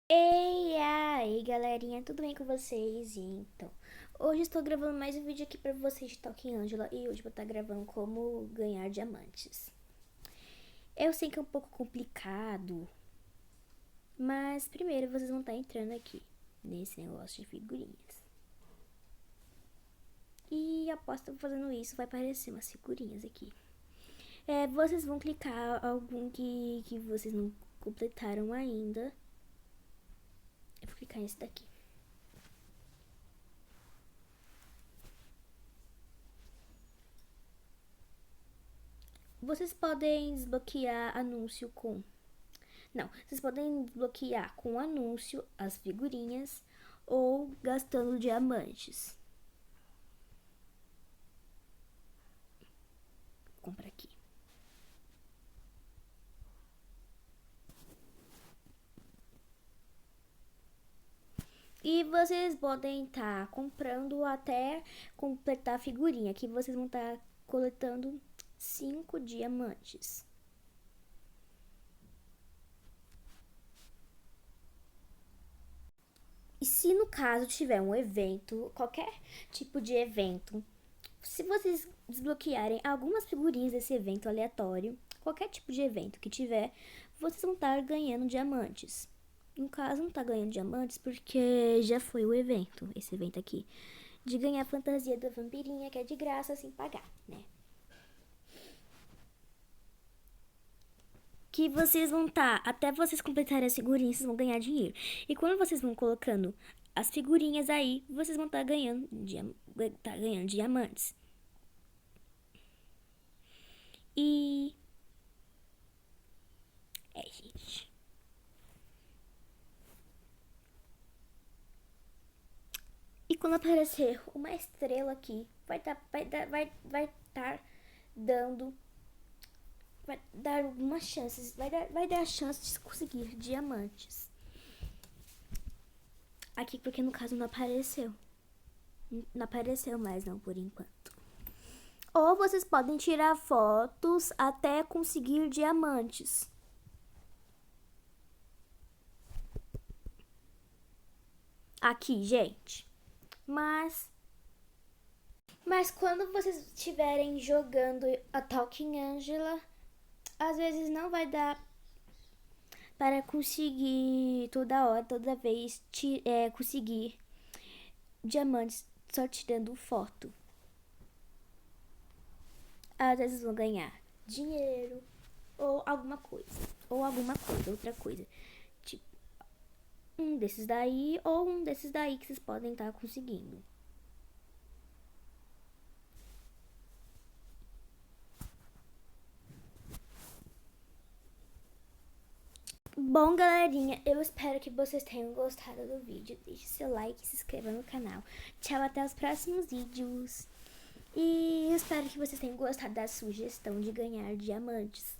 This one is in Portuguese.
Ei, aí, galerinha, tudo bem com vocês? Então, hoje estou gravando mais um vídeo aqui pra vocês de Talking Angela e hoje vou estar gravando como ganhar diamantes. Eu sei que é um pouco complicado, mas primeiro vocês vão estar entrando aqui nesse negócio de figurinhas. E após estar fazendo isso, vai aparecer umas figurinhas aqui. Vocês vão clicar algum que vocês não completaram ainda. Eu vou clicar nesse daqui. Vocês podem desbloquear anúncio com... Não, vocês podem desbloquear com anúncio as figurinhas ou gastando diamantes. Vou comprar aqui. E vocês podem estar comprando até completar a figurinha, que vocês vão estar coletando 5 diamantes. E se no caso tiver um evento, qualquer tipo de evento, se vocês desbloquearem algumas figurinhas desse evento aleatório, qualquer tipo de evento que tiver, vocês vão estar ganhando diamantes. No caso, não tá ganhando diamantes porque já foi o evento, esse evento aqui, de ganhar a fantasia da vampirinha, que é de graça, sem pagar, né? Que vocês vão estar, até vocês completarem as figurinhas, vocês vão ganhar dinheiro. E quando vocês vão colocando as figurinhas aí, vocês vão estar ganhando diamantes. E... gente. E quando aparecer uma estrela aqui, vai estar dando... Vai dar algumas chances, vai dar a chance de conseguir diamantes. Aqui porque no caso não apareceu. Não apareceu mais não, por enquanto. Ou vocês podem tirar fotos até conseguir diamantes. Aqui, gente. Mas quando vocês estiverem jogando a Talking Angela, às vezes não vai dar para conseguir toda hora, toda vez, conseguir diamantes só tirando foto. Às vezes vão ganhar dinheiro ou alguma coisa, outra coisa. Tipo, um desses daí ou um desses daí que vocês podem estar conseguindo. Bom, galerinha, eu espero que vocês tenham gostado do vídeo. Deixe seu like e se inscreva no canal. Tchau, até os próximos vídeos. E eu espero que vocês tenham gostado da sugestão de ganhar diamantes.